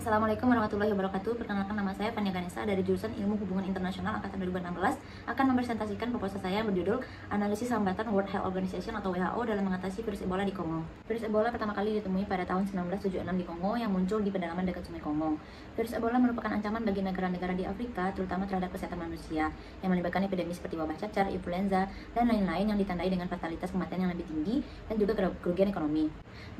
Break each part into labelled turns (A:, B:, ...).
A: Assalamualaikum warahmatullahi wabarakatuh. Perkenalkan, nama saya Fania Ganesha dari jurusan Ilmu Hubungan Internasional angkatan 2016. Akan mempresentasikan proposal saya yang berjudul Analisis Hambatan World Health Organization atau WHO dalam mengatasi virus Ebola di Kongo. Virus Ebola pertama kali ditemui pada tahun 1976 di Kongo yang muncul di pedalaman dekat Sungai Kongo. Virus Ebola merupakan ancaman bagi negara-negara di Afrika, terutama terhadap kesehatan manusia, yang melibatkan epidemi seperti wabah cacar, influenza, dan lain-lain yang ditandai dengan fatalitas kematian yang lebih tinggi dan juga kerugian ekonomi.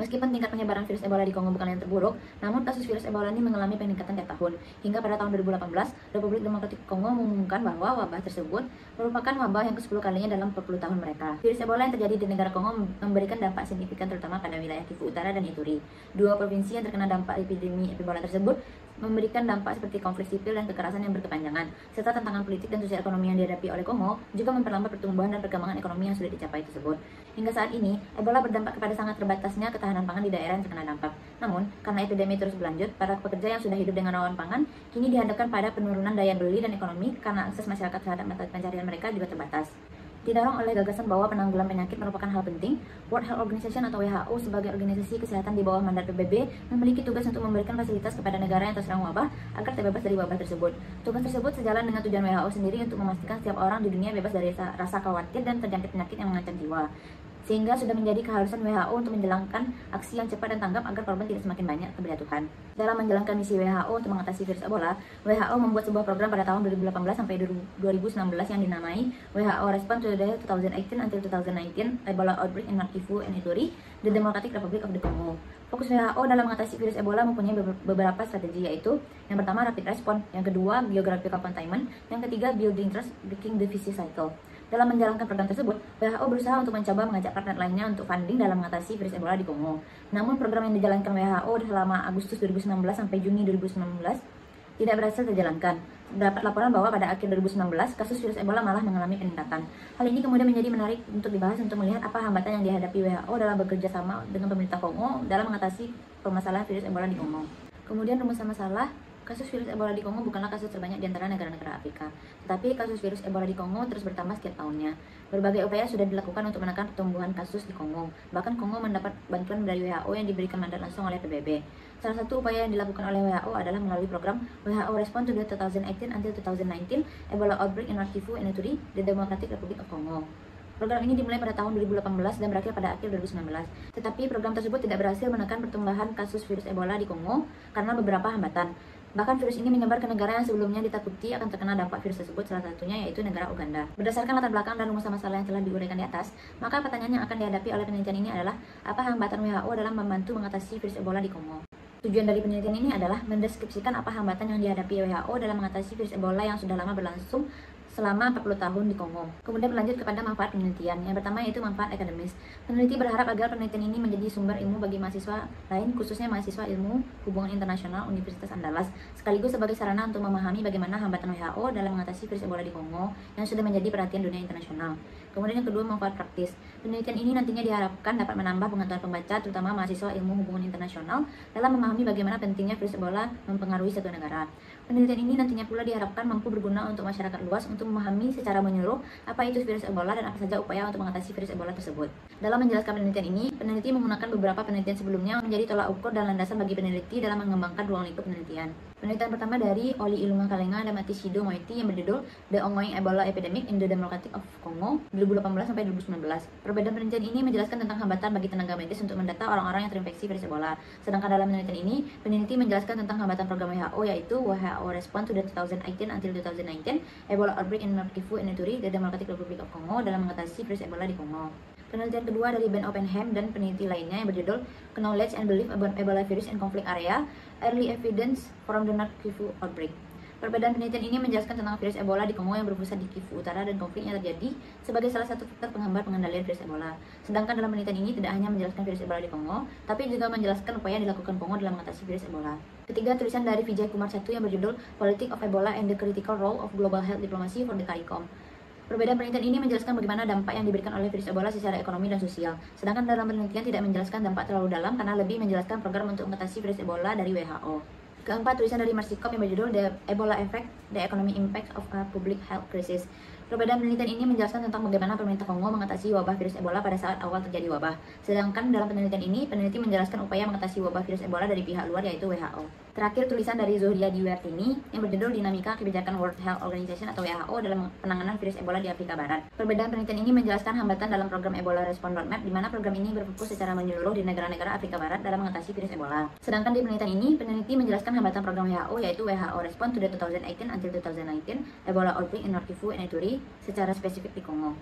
A: Meskipun tingkat penyebaran virus Ebola di Kongo bukan yang terburuk, namun kasus virus Ebola ini mengalami peningkatan tiap tahun. Hingga pada tahun 2018, Republik Demokratik Kongo mengumumkan bahwa wabah tersebut merupakan wabah yang ke-10 kalinya dalam 40 tahun mereka. Virus Ebola yang terjadi di negara Kongo memberikan dampak signifikan terutama pada wilayah Kivu Utara dan Ituri. Dua provinsi yang terkena dampak epidemi Ebola tersebut memberikan dampak seperti konflik sipil dan kekerasan yang berkepanjangan, serta tantangan politik dan sosial ekonomi yang dihadapi oleh Kongo juga memperlambat pertumbuhan dan perkembangan ekonomi yang sudah dicapai tersebut. Hingga saat ini, Ebola berdampak kepada sangat terbatasnya ketahanan pangan di daerah yang terkena dampak. Namun, karena epidemi terus berlanjut, para pekerja yang sudah hidup dengan rawan pangan kini dihadapkan pada penurunan daya beli dan ekonomi karena akses masyarakat terhadap mata pencarian mereka juga terbatas. Didorong oleh gagasan bahwa penanggulangan penyakit merupakan hal penting, World Health Organization atau WHO sebagai organisasi kesehatan di bawah mandat PBB memiliki tugas untuk memberikan fasilitas kepada negara yang terserang wabah agar terbebas dari wabah tersebut. Tugas tersebut sejalan dengan tujuan WHO sendiri untuk memastikan setiap orang di dunia bebas dari rasa khawatir dan terjangkit penyakit yang mengancam jiwa. Sehingga sudah menjadi keharusan WHO untuk menjalankan aksi yang cepat dan tanggap agar korban tidak semakin banyak berjatuhan. Dalam menjalankan misi WHO untuk mengatasi virus Ebola, WHO membuat sebuah program pada tahun 2018 sampai 2019 yang dinamai WHO Response to the 2018 until 2019 Ebola Outbreak in North Kivu and Ituri, the Democratic Republic of the Congo. Fokus WHO dalam mengatasi virus Ebola mempunyai beberapa strategi, yaitu yang pertama rapid response, yang kedua geographical containment, yang ketiga building trust, breaking the vicious cycle. Dalam menjalankan program tersebut, WHO berusaha untuk mencoba mengajak partner lainnya untuk funding dalam mengatasi virus Ebola di Kongo. Namun program yang dijalankan WHO selama Agustus 2019 sampai Juni 2019 tidak berhasil terjalankan. Terdapat laporan bahwa pada akhir 2019, kasus virus Ebola malah mengalami peningkatan. Hal ini kemudian menjadi menarik untuk dibahas untuk melihat apa hambatan yang dihadapi WHO dalam bekerja sama dengan pemerintah Kongo dalam mengatasi permasalahan virus Ebola di Kongo. Kemudian rumusan masalah, kasus virus Ebola di Kongo bukanlah kasus terbanyak di antara negara-negara Afrika, tetapi kasus virus Ebola di Kongo terus bertambah setiap tahunnya. Berbagai upaya sudah dilakukan untuk menekan pertumbuhan kasus di Kongo. Bahkan Kongo mendapat bantuan dari WHO yang diberikan mandat langsung oleh PBB. Salah satu upaya yang dilakukan oleh WHO adalah melalui program WHO Response to the 2018 until 2019 Ebola Outbreak in North Kivu and Ituri, the Democratic Republic of Congo. Program ini dimulai pada tahun 2018 dan berakhir pada akhir 2019. Tetapi program tersebut tidak berhasil menekan pertumbuhan kasus virus Ebola di Kongo karena beberapa hambatan. Bahkan virus ini menyebar ke negara yang sebelumnya ditakuti akan terkena dampak virus tersebut, salah satunya yaitu negara Uganda. Berdasarkan latar belakang dan rumusan masalah yang telah diuraikan di atas, maka pertanyaan yang akan dihadapi oleh penelitian ini adalah apa hambatan WHO dalam membantu mengatasi virus Ebola di Kongo. Tujuan dari penelitian ini adalah mendeskripsikan apa hambatan yang dihadapi WHO dalam mengatasi virus Ebola yang sudah lama berlangsung selama 40 tahun di Kongo. Kemudian berlanjut kepada manfaat penelitian. Yang pertama yaitu manfaat akademis. Peneliti berharap agar penelitian ini menjadi sumber ilmu bagi mahasiswa lain, khususnya mahasiswa Ilmu Hubungan Internasional Universitas Andalas, sekaligus sebagai sarana untuk memahami bagaimana hambatan WHO dalam mengatasi virus Ebola di Kongo yang sudah menjadi perhatian dunia internasional. Kemudian yang kedua, manfaat praktis. Penelitian ini nantinya diharapkan dapat menambah pengetahuan pembaca, terutama mahasiswa Ilmu Hubungan Internasional, dalam memahami bagaimana pentingnya virus Ebola mempengaruhi satu negara. Penelitian ini nantinya pula diharapkan mampu berguna untuk masyarakat luas untuk memahami secara menyeluruh apa itu virus Ebola dan apa saja upaya untuk mengatasi virus Ebola tersebut. Dalam menjelaskan penelitian ini, peneliti menggunakan beberapa penelitian sebelumnya menjadi tolak ukur dan landasan bagi peneliti dalam mengembangkan ruang lingkup penelitian. Penelitian pertama dari Oli Ilunga Kalenga dan Matshidiso Moeti yang berjudul The Ongoing Ebola Epidemic in the Democratic of Congo 2018 sampai 2019. Perbedaan penelitian ini menjelaskan tentang hambatan bagi tenaga medis untuk mendata orang-orang yang terinfeksi virus Ebola. Sedangkan dalam penelitian ini, peneliti menjelaskan tentang hambatan program WHO yaitu WHO Response to the 2018 until 2019 Ebola Outbreak in North Kivu and Ituri, the Democratic Republic of Congo dalam mengatasi virus Ebola di Kongo. Penelitian kedua dari Ben Oppenheim dan peneliti lainnya yang berjudul Knowledge and Belief about Ebola Virus in Conflict Area, Early Evidence from the North Kivu Outbreak. Perbedaan penelitian ini menjelaskan tentang virus Ebola di Kongo yang berpusat di Kivu Utara dan konflik yang terjadi sebagai salah satu faktor penghambat pengendalian virus Ebola. Sedangkan dalam penelitian ini tidak hanya menjelaskan virus Ebola di Kongo, tapi juga menjelaskan upaya yang dilakukan Kongo dalam mengatasi virus Ebola. Ketiga, tulisan dari Vijay Kumar I yang berjudul Politics of Ebola and the Critical Role of Global Health Diplomacy for the CARICOM. Perbedaan penelitian ini menjelaskan bagaimana dampak yang diberikan oleh virus Ebola secara ekonomi dan sosial. Sedangkan dalam penelitian tidak menjelaskan dampak terlalu dalam karena lebih menjelaskan program untuk mengatasi virus Ebola dari WHO. Keempat, tulisan dari Marsikop yang berjudul The Ebola Effect, The Economic Impact of a Public Health Crisis. Perbedaan penelitian ini menjelaskan tentang bagaimana pemerintah Kongo mengatasi wabah virus Ebola pada saat awal terjadi wabah. Sedangkan dalam penelitian ini, peneliti menjelaskan upaya mengatasi wabah virus Ebola dari pihak luar yaitu WHO. Terakhir, tulisan dari Zuhria Diwertini yang berjudul Dinamika Kebijakan World Health Organization atau WHO dalam penanganan virus Ebola di Afrika Barat. Perbedaan penelitian ini menjelaskan hambatan dalam program Ebola Response Roadmap, di mana program ini berfokus secara menyeluruh di negara-negara Afrika Barat dalam mengatasi virus Ebola. Sedangkan di penelitian ini, peneliti menjelaskan hambatan program WHO yaitu WHO Response to the 2018 until 2019 Ebola Outbreak in North Kivu and Ituri secara spesifik di Kongo.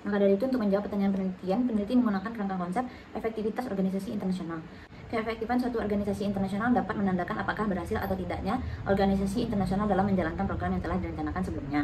A: Maka dari itu, untuk menjawab pertanyaan penelitian, peneliti menggunakan kerangka konsep efektivitas organisasi internasional. Keefektifan suatu organisasi internasional dapat menandakan apakah berhasil atau tidaknya organisasi internasional dalam menjalankan program yang telah direncanakan sebelumnya.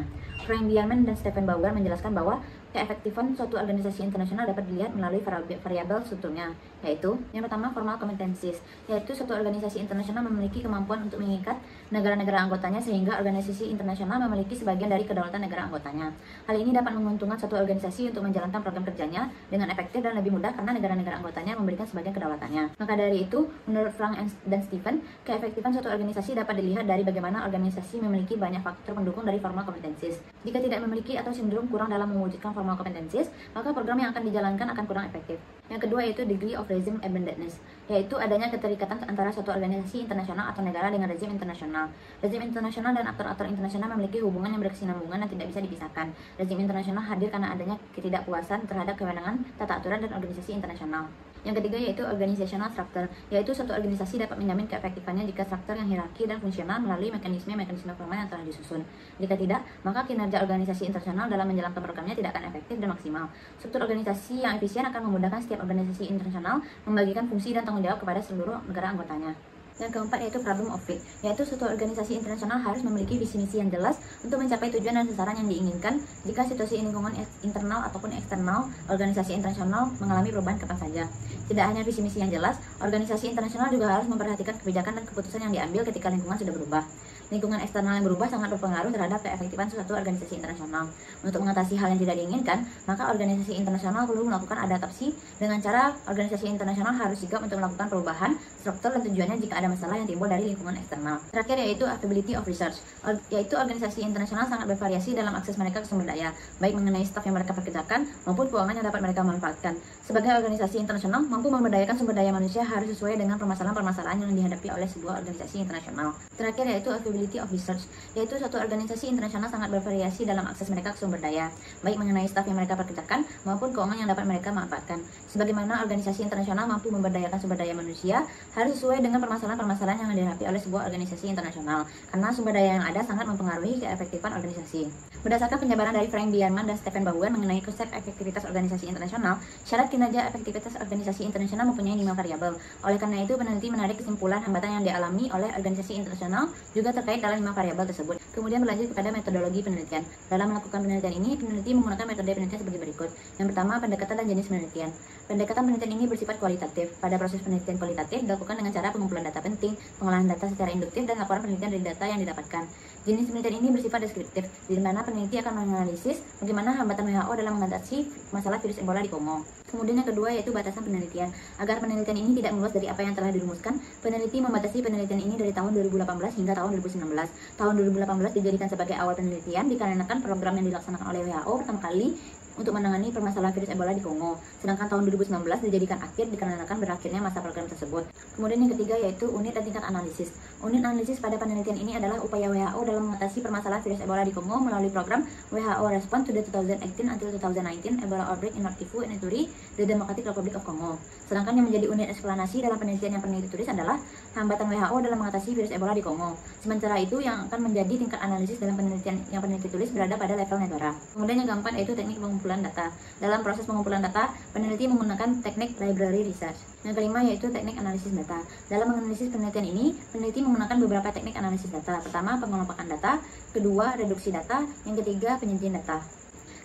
A: Frank Bierman dan Stephen Bauer menjelaskan bahwa keefektifan suatu organisasi internasional dapat dilihat melalui variabel strukturnya, yaitu yang pertama formal competencies, yaitu suatu organisasi internasional memiliki kemampuan untuk mengikat negara-negara anggotanya sehingga organisasi internasional memiliki sebagian dari kedaulatan negara anggotanya. Hal ini dapat menguntungkan suatu organisasi untuk menjalankan program kerjanya dengan efektif dan lebih mudah karena negara-negara anggotanya memberikan sebagian kedaulatannya. Maka dari itu, menurut Frank dan Stephen, keefektifan suatu organisasi dapat dilihat dari bagaimana organisasi memiliki banyak faktor pendukung dari formal competencies. Jika tidak memiliki atau cenderung kurang dalam mewujudkan formal competencies, maka program yang akan dijalankan akan kurang efektif. Yang kedua yaitu degree of regime abundantness, yaitu adanya keterikatan antara suatu organisasi internasional atau negara dengan rezim internasional. Rezim internasional dan aktor-aktor internasional memiliki hubungan yang berkesinambungan dan tidak bisa dipisahkan. Rezim internasional hadir karena adanya ketidakpuasan terhadap kewenangan, tata aturan, dan organisasi internasional. Yang ketiga yaitu organizational structure, yaitu suatu organisasi dapat menjamin keefektifannya jika struktur yang hierarki dan fungsional melalui mekanisme formal yang telah disusun. Jika tidak, maka kinerja organisasi internasional dalam menjalankan programnya tidak akan efektif dan maksimal. Struktur organisasi yang efisien akan memudahkan setiap organisasi internasional membagikan fungsi dan tanggung jawab kepada seluruh negara anggotanya. Yang keempat yaitu problem of fit, yaitu suatu organisasi internasional harus memiliki visi misi yang jelas untuk mencapai tujuan dan sasaran yang diinginkan jika situasi lingkungan internal ataupun eksternal organisasi internasional mengalami perubahan kapan saja. Tidak hanya visi misi yang jelas, organisasi internasional juga harus memperhatikan kebijakan dan keputusan yang diambil ketika lingkungan sudah berubah. Lingkungan eksternal yang berubah sangat berpengaruh terhadap keefektifan suatu organisasi internasional. Untuk mengatasi hal yang tidak diinginkan, maka organisasi internasional perlu melakukan adaptasi dengan cara organisasi internasional harus sigap untuk melakukan perubahan struktur dan tujuannya jika ada masalah yang timbul dari lingkungan eksternal. Terakhir yaitu availability of research, yaitu organisasi internasional sangat bervariasi dalam akses mereka ke sumber daya, baik mengenai staf yang mereka pekerjakan maupun keuangan yang dapat mereka manfaatkan. Sebagai organisasi internasional, mampu memberdayakan sumber daya manusia harus sesuai dengan permasalahan-permasalahan yang dihadapi oleh sebuah organisasi internasional. Terakhir yaitu availability of research, yaitu suatu organisasi internasional sangat bervariasi dalam akses mereka ke sumber daya, baik mengenai staf yang mereka pekerjakan maupun keuangan yang dapat mereka manfaatkan. Sebagaimana organisasi internasional mampu memberdayakan sumber daya manusia harus sesuai dengan permasalahan-permasalahan yang dihadapi oleh sebuah organisasi internasional, karena sumber daya yang ada sangat mempengaruhi keefektifan organisasi. Berdasarkan penjabaran dari Frank Bierman dan Stephen Bauer mengenai konsep efektivitas organisasi internasional, syarat kinerja efektivitas organisasi internasional mempunyai 5 variabel. Oleh karena itu, peneliti menarik kesimpulan hambatan yang dialami oleh organisasi internasional juga terkait dalam 5 variabel tersebut. Kemudian berlanjut kepada metodologi penelitian. Dalam melakukan penelitian ini, peneliti menggunakan metode penelitian sebagai berikut. Yang pertama, pendekatan dan jenis penelitian. Pendekatan penelitian ini bersifat kualitatif. Pada proses penelitian kualitatif dilakukan dengan cara pengumpulan data penting, pengolahan data secara induktif, dan laporan penelitian dari data yang didapatkan. Jenis penelitian ini bersifat deskriptif, di mana peneliti akan menganalisis bagaimana hambatan WHO dalam mengatasi masalah virus Ebola di Kongo. Kemudian yang kedua yaitu batasan penelitian. Agar penelitian ini tidak meluas dari apa yang telah dirumuskan, peneliti membatasi penelitian ini dari tahun 2018 hingga tahun 2019. Tahun 2018 dijadikan sebagai awal penelitian dikarenakan program yang dilaksanakan oleh WHO pertama kali untuk menangani permasalahan virus Ebola di Kongo. Sedangkan tahun 2019 dijadikan akhir dikarenakan berakhirnya masa program tersebut. Kemudian yang ketiga yaitu unit dan tingkat analisis. Unit analisis pada penelitian ini adalah upaya WHO dalam mengatasi permasalahan virus Ebola di Kongo melalui program WHO Response to the 2018 until 2019 Ebola Outbreak in North Kivu and Ituri, the Democratic Republic of Congo. Sedangkan yang menjadi unit eksplanasi dalam penelitian yang peneliti tulis adalah hambatan WHO dalam mengatasi virus Ebola di Kongo. Sementara itu yang akan menjadi tingkat analisis dalam penelitian yang peneliti tulis berada pada level negara. Kemudian yang keempat yaitu teknik pengumpulan data. Dalam proses pengumpulan data, peneliti menggunakan teknik library research. Yang kelima yaitu teknik analisis data. Dalam menganalisis penelitian ini, peneliti menggunakan beberapa teknik analisis data. Pertama, pengelompokan data. Kedua, reduksi data. Yang ketiga, penyajian data.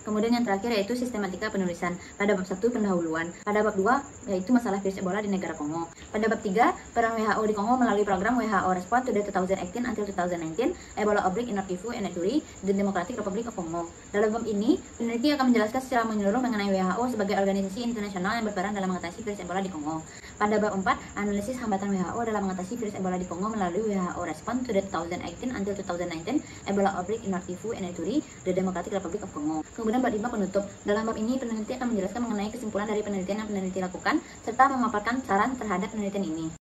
A: Kemudian yang terakhir yaitu sistematika penulisan. Pada bab 1 pendahuluan. Pada bab 2 yaitu masalah virus Ebola di negara Kongo. Pada bab 3 peran WHO di Kongo melalui program WHO Response to the 2018 until 2019 Ebola Outbreak in North Kivu and Ituri, the Democratic Republic of Congo. Dalam bab ini, peneliti akan menjelaskan secara menyeluruh mengenai WHO sebagai organisasi internasional yang berperan dalam mengatasi virus Ebola di Kongo. Pada bab 4, analisis hambatan WHO dalam mengatasi virus Ebola di Kongo melalui WHO Response to the 2018 until 2019 Ebola Outbreak in North Kivu and Ituri, the Democratic Republic of Congo. Kemudian bab 5 penutup. Dalam bab ini, peneliti akan menjelaskan mengenai kesimpulan dari penelitian yang peneliti lakukan serta memaparkan saran terhadap penelitian ini.